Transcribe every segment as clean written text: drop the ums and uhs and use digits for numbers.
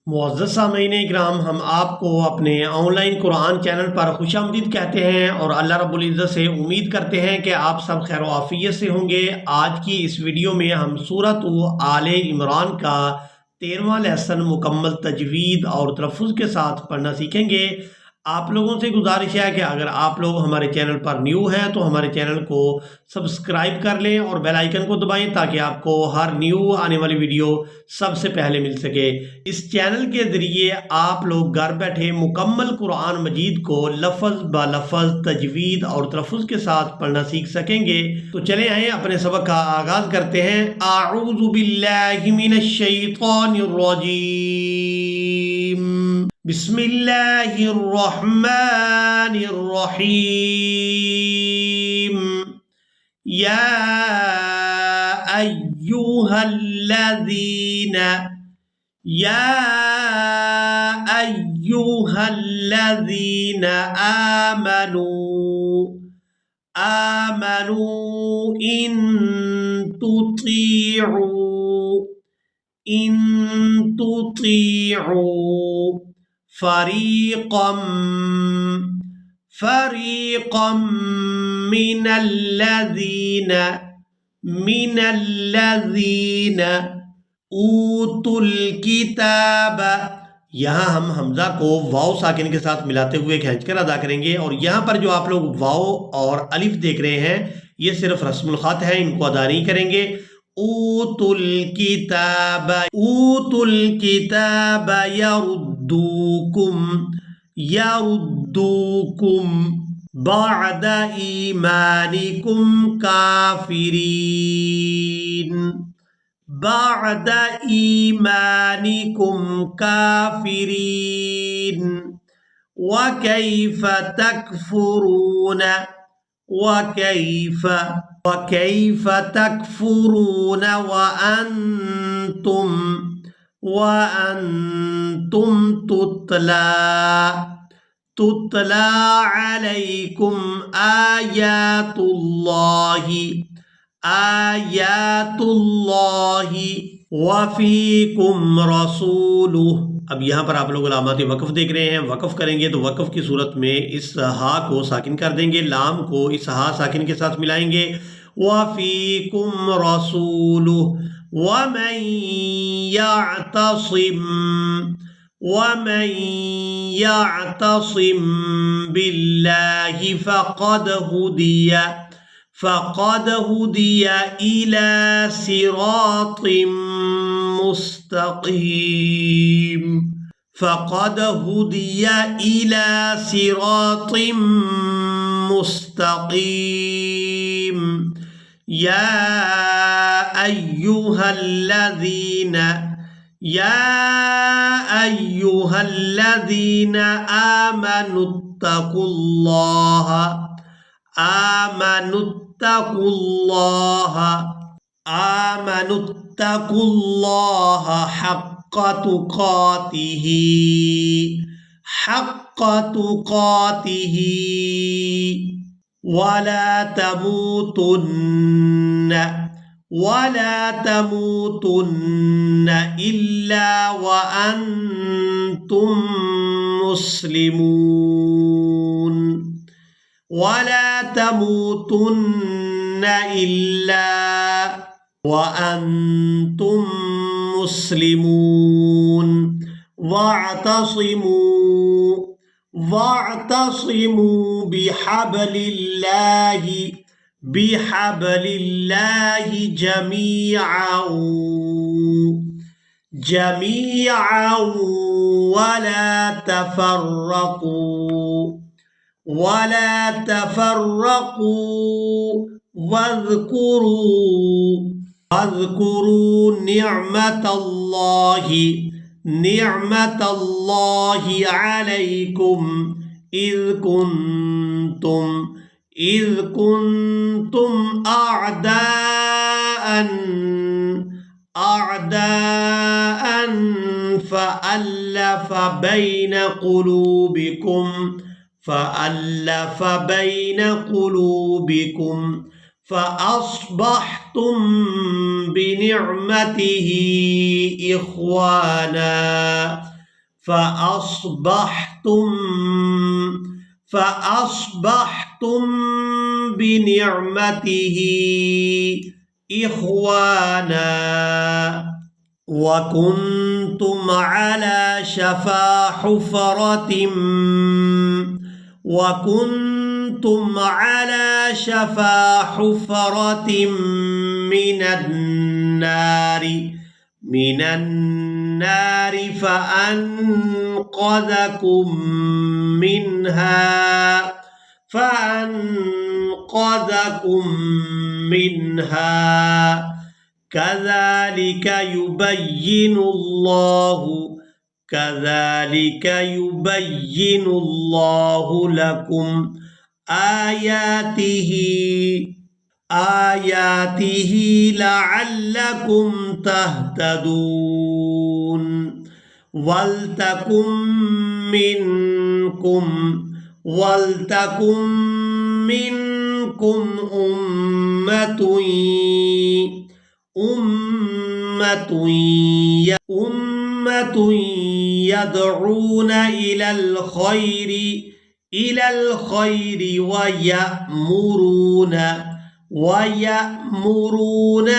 मुअज़्ज़ज़ सामीन इकराम, हम आपको अपने ऑनलाइन कुरान चैनल पर खुशामदीद कहते हैं और अल्लाह रब्बुल इज़्ज़त से उम्मीद करते हैं कि आप सब खैर व आफ़ियत से होंगे। आज की इस वीडियो में हम सूरत आले इमरान का 13वां लेसन मुकम्मल तजवीद और तलफ़्फ़ुज़ के साथ पढ़ना सीखेंगे। आप लोगों से गुजारिश है कि अगर आप लोग हमारे चैनल पर न्यू हैं तो हमारे चैनल को सब्सक्राइब कर लें और बेल आइकन को दबाएं ताकि आपको हर न्यू आने वाली वीडियो सबसे पहले मिल सके। इस चैनल के ज़रिए आप लोग घर बैठे मुकम्मल कुरान मजीद को लफ्ज़ ब लफ्ज़ तजवीद और तलफ़्फ़ुज़ के साथ पढ़ना सीख सकेंगे। तो चले आए अपने सबक का आगाज़ करते हैं। आऊज़ु बिल्लाहि मिनश शैतानिर रजीम, बिस्मिल्लाहिर्रहमानिर्रहीम। या अय्युहल्लज़ीना या अय्युहल्लज़ीना आमनू आमनू इन तुतीउ फरीक़म फरीक़म मिनल्लज़ीना ऊतुल किताब। यहाँ हम हमजा को वाव साकिन के साथ मिलाते हुए खींचकर अदा करेंगे और यहाँ पर जो आप लोग वाव और अलिफ देख रहे हैं ये सिर्फ रस्मुल ख़त है, इनको अदा नहीं करेंगे। ऊतुल किताब यरुद्दूकुम बअद ईमानिकुम काफिरीन बअद ईमानिकुम काफिरीन वकैफ तकफुरून वकैफ तकफुरून वअन्तुम तुतला अलैकुम आयातुल्लाहि वफ़ीकुम रसूलुह। अब यहाँ पर आप लोग अलामत वक़फ़ देख रहे हैं। वक़फ़ करेंगे तो वक़फ़ की सूरत में इस हा को साकिन कर देंगे, लाम को इस हा साकिन के साथ मिलाएंगे। वफ़ीकुम रसूलुह वमन यअतसिम बिल्लाहि फ़क़द हुदिय इला सिरातिम मुस्तक़ीम फ़क़द हुदिय इला सिरातिम मुस्तक़ीम। या अय्युहल्लज़ीना आमनुत्तकुल्लाह हक़्क़ तुक़ातिही वला तमूतुन्न इल्ला वअन्तुम मुस्लिमून वला तमूतुन्न इल्ला वअन्तुम मुस्लिमून वाअतसिमू बिहब्लिल्लाहि जमीअन वला तफर्रक़ू वाज़कुरू निअमतल्लाहि अलैकुम इज़ कुन्तुम अअदाअन फ़अल्लफ़ बैन क़ुलूबिकुम फ़अस्बहतुम बिनिअमतिही इख़वाना फ़अस्बहतुम बिनिअमतिही इख्वाना वकुन्तुम अला शफ़ा हुफ़रतिम वकुन्तुम अला शफ़ा हुफ़रतिम मिनन्नारि फ़अन्क़ज़कुम मिन्हा कज़ालिक युबय्यिनुल्लाहु लकुम आयातिही लअल्लकुम तहतदून वल्तकुम मिनकुम उम्मतुन यदऊन इलल खैरि वयअमुरून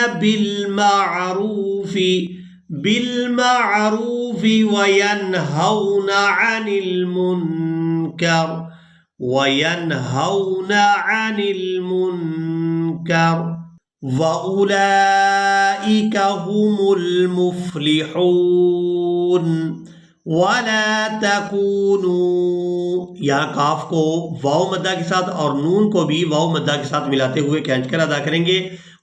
बिलमारूफ वयनहौन अनिल मुनकर वउलाइक हुमुल मुफ्लिहून वला तकूनू। यहाँ काफ को वाव मद्दा के साथ और नून को भी वाव मद्दा के साथ मिलाते हुए खींच कर अदा करेंगे।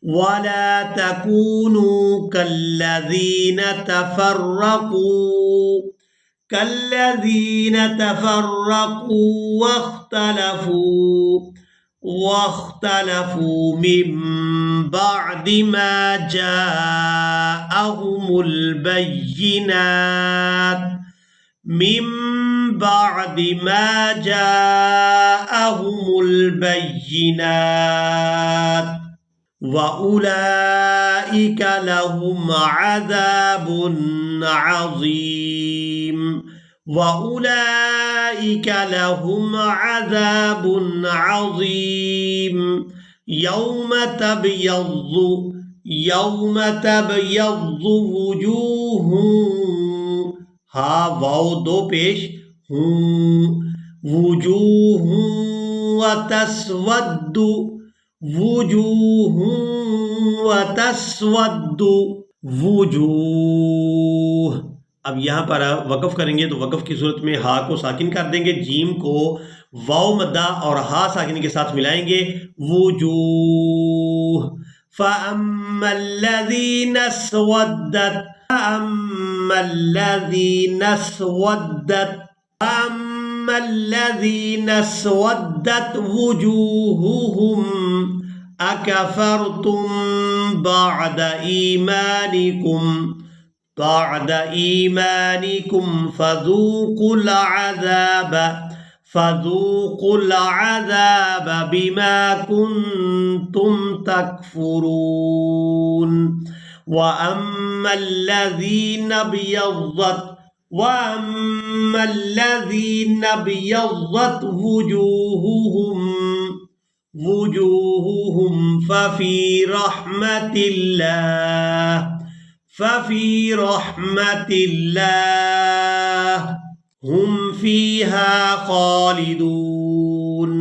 वला तकूनू कल्लज़ीन तफ़र्रक़ू वख्तलफू मिन बअदि मा जाअहुमुल बय्यिनात वउलाइक लहुम अज़ाबुन अज़ीम यौम तबयज़्ज़ु वुजूहुन हा वाव दो पेश वुजूहुन वतस्वद्दु वुजूह। अब यहाँ पर वक़फ़ करेंगे तो वक़फ़ की सूरत में हा को साकिन कर देंगे, जीम को वाव मद्दा और हा साकिन के साथ मिलाएंगे वुजूह। फ़अम्मल्लज़ीन अस्वद्दत वुजूहुहुम अकफ़रतुम बअद ईमानिकुम फ़ज़ूक़ुल अज़ाब बिमा कुन्तुम तकफ़ुरून। वअम्मल्लज़ीन अब्यज़्ज़त वुजूहुहुम फ़फ़ी रहमतिल्लाह हुम फ़ीहा ख़ालिदून।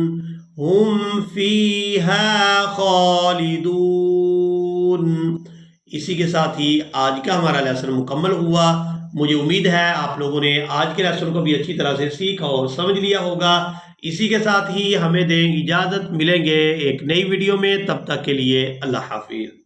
इसी के साथ ही आज का हमारा लेसन मुकम्मल हुआ। मुझे उम्मीद है आप लोगों ने आज के लेसन को भी अच्छी तरह से सीखा और समझ लिया होगा। इसी के साथ ही हमें दें इजाज़त, मिलेंगे एक नई वीडियो में, तब तक के लिए अल्लाह हाफिज़।